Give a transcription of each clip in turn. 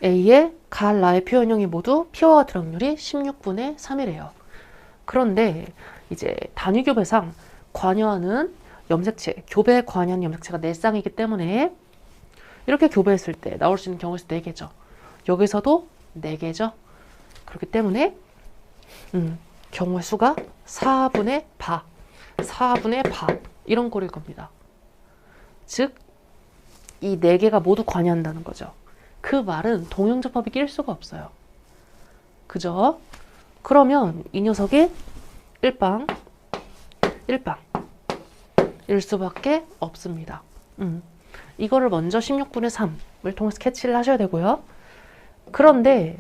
A의 가라의 표현형이 모두 P와 같을 확률이 16분의 3이래요. 그런데 이제 단위교배상 관여하는 염색체, 교배에 관여하는 염색체가 4쌍이기 때문에 이렇게 교배했을 때 나올 수 있는 경우의 수 4개죠. 여기서도 4개죠. 그렇기 때문에 경우의 수가 4분의 바, 4분의 바 이런 꼴일 겁니다. 즉, 이 4개가 모두 관여한다는 거죠. 그 말은 동형접합이 낄 수가 없어요. 그죠? 그러면 이 녀석이 1빵, 1빵 일 수밖에 없습니다. 이거를 먼저 16분의 3을 통해서 캐치를 하셔야 되고요. 그런데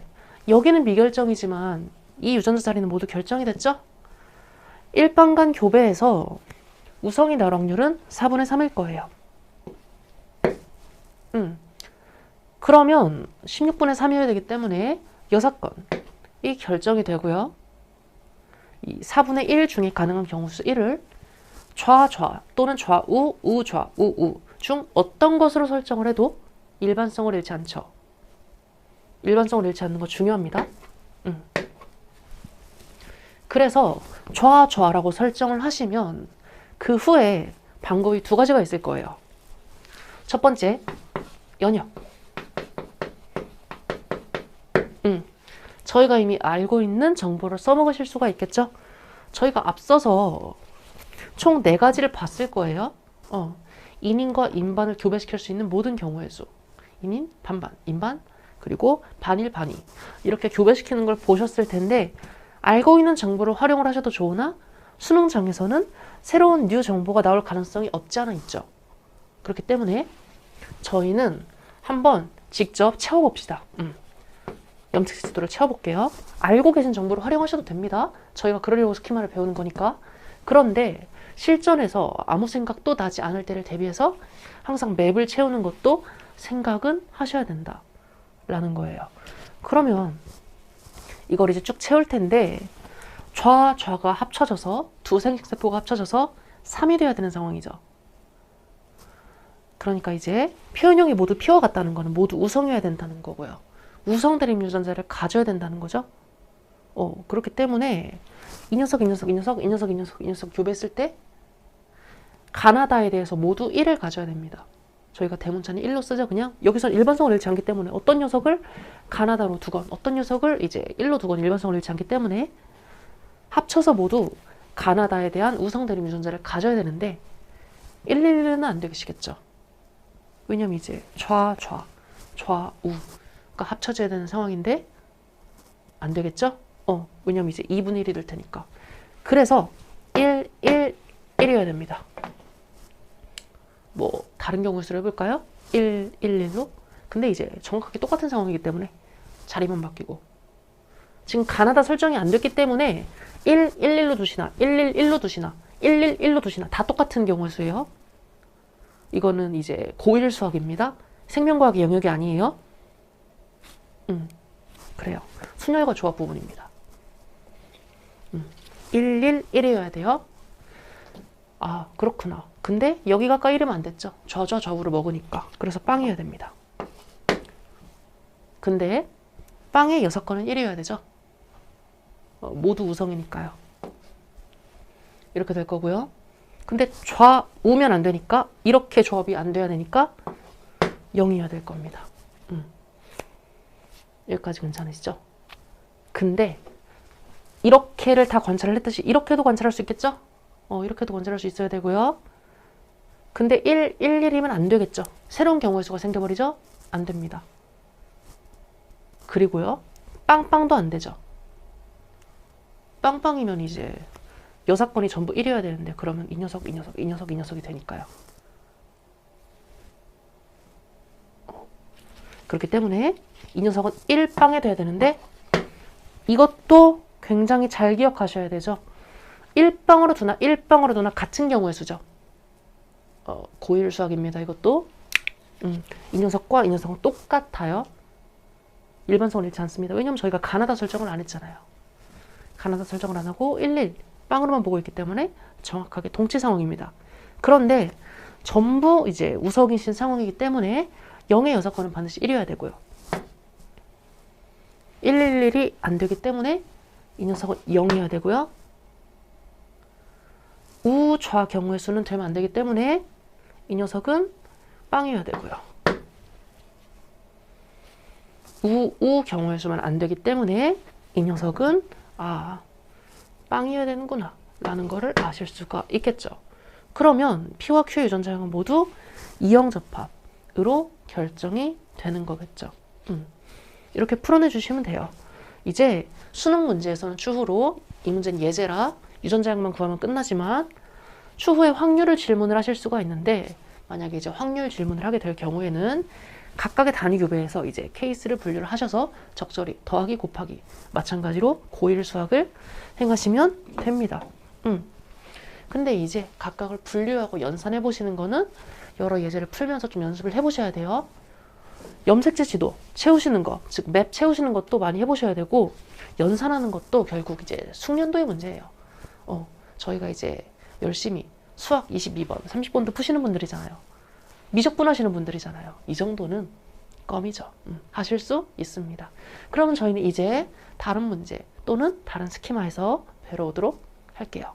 여기는 미결정이지만 이 유전자 자리는 모두 결정이 됐죠? 1빵 간 교배에서 우성이 나올 확률은 4분의 3일 거예요. 그러면 16분의 3이어야 되기 때문에 여사건이 결정이 되고요. 이 4분의 1 중에 가능한 경우수 1을 좌좌 또는 좌우, 우좌, 우우 중 어떤 것으로 설정을 해도 일반성을 잃지 않죠. 일반성을 잃지 않는 거 중요합니다. 그래서 좌좌라고 설정을 하시면 그 후에 방법이 2가지가 있을 거예요. 첫 번째, 연역. 저희가 이미 알고 있는 정보를 써먹으실 수가 있겠죠? 저희가 앞서서 총 4가지를 봤을 거예요. 인인과 인반을 교배시킬 수 있는 모든 경우의 수. 인인, 반반, 인반, 그리고 반일, 반이. 이렇게 교배시키는 걸 보셨을 텐데 알고 있는 정보를 활용을 하셔도 좋으나 수능장에서는 새로운 뉴 정보가 나올 가능성이 없지 않아 있죠. 그렇기 때문에 저희는 한번 직접 채워봅시다. 염색체 지도를 채워볼게요. 알고 계신 정보를 활용하셔도 됩니다. 저희가 그러려고 스키마를 배우는 거니까. 그런데 실전에서 아무 생각도 나지 않을 때를 대비해서 항상 맵을 채우는 것도 생각은 하셔야 된다 라는 거예요. 그러면 이걸 이제 쭉 채울 텐데 좌좌가 합쳐져서 두 생식세포가 합쳐져서 3이 돼야 되는 상황이죠. 그러니까 이제 표현형이 모두 P와 같다는 거는 모두 우성이어야 된다는 거고요. 우성 대립 유전자를 가져야 된다는 거죠. 그렇기 때문에 이 녀석 교배했을 때 가나다에 대해서 모두 1을 가져야 됩니다. 저희가 대문자는 1로 쓰죠. 그냥 여기서 일반성을 잃지 않기 때문에 어떤 녀석을 가나다로 두건 어떤 녀석을 이제 1로 두건 일반성을 잃지 않기 때문에 합쳐서 모두 가나다에 대한 우성 대립 유전자를 가져야 되는데 111은 안 되시겠죠. 왜냐면 이제 좌우가 합쳐져야 되는 상황인데 안 되겠죠? 왜냐면 이제 2분의 1이 될 테니까. 그래서 1이어야 됩니다. 뭐 다른 경우 수를 해볼까요? 111로. 근데 이제 정확하게 똑같은 상황이기 때문에 자리만 바뀌고. 지금 가나다 설정이 안 됐기 때문에 111로 두시나 111로 두시나 111로 두시나 다 똑같은 경우의 수예요. 이거는 이제 고1 수학입니다. 생명과학의 영역이 아니에요. 그래요. 순열과 조합 부분입니다. 111이어야 돼요. 아, 그렇구나. 근데 여기가 까이르면 안 됐죠. 좌우를 먹으니까. 그래서 빵이어야 됩니다. 근데 빵의 6건은 1이어야 되죠. 모두 우성이니까요. 이렇게 될 거고요. 근데 좌우면 안 되니까 이렇게 조합이 안 돼야 되니까 0이어야 될 겁니다. 여기까지 괜찮으시죠? 근데 이렇게를 다 관찰을 했듯이 이렇게도 관찰할 수 있겠죠? 이렇게도 관찰할 수 있어야 되고요. 근데 111이면 안 되겠죠? 새로운 경우의 수가 생겨버리죠? 안 됩니다. 그리고요. 빵빵도 안 되죠. 빵빵이면 이제 여사건이 전부 1이어야 되는데 그러면 이 녀석이 되니까요. 그렇기 때문에 이 녀석은 1빵에 돼야 되는데 이것도 굉장히 잘 기억하셔야 되죠. 1빵으로 두나 같은 경우의 수죠. 고1 수학입니다. 이것도 이 녀석과 이 녀석은 똑같아요. 일반성을 잃지 않습니다. 왜냐면 저희가 가나다 설정을 안 했잖아요. 가나다 설정을 안 하고 11 빵으로만 보고 있기 때문에 정확하게 동치 상황입니다. 그런데 전부 이제 우성이신 상황이기 때문에 0의 6건은 반드시 1이어야 되고요. 111이 안 되기 때문에 이 녀석은 0이어야 되고요. 우좌 경우의 수는 되면 안 되기 때문에 이 녀석은 빵이어야 되고요. 우 경우의 수만 안 되기 때문에 이 녀석은 빵이어야 되는구나 라는 거를 아실 수가 있겠죠. 그러면 P와 Q의 유전자형은 모두 이형 접합으로 결정이 되는 거겠죠. 이렇게 풀어내 주시면 돼요. 이제 수능 문제에서는 추후로, 이 문제는 예제라 유전자형만 구하면 끝나지만 추후에 확률을 질문을 하실 수가 있는데, 만약에 이제 확률 질문을 하게 될 경우에는 각각의 단위 교배에서 이제 케이스를 분류를 하셔서 적절히 더하기 곱하기 마찬가지로 고일 수학을 행하시면 됩니다. 근데 이제 각각을 분류하고 연산해 보시는 거는 여러 예제를 풀면서 좀 연습을 해 보셔야 돼요. 염색체 지도 채우시는 거, 즉 맵 채우시는 것도 많이 해보셔야 되고, 연산하는 것도 결국 이제 숙련도의 문제예요. 저희가 이제 열심히 수학 22번, 30번도 푸시는 분들이잖아요. 미적분 하시는 분들이잖아요. 이 정도는 껌이죠. 하실 수 있습니다. 그러면 저희는 이제 다른 문제 또는 다른 스키마에서 뵈러 오도록 할게요.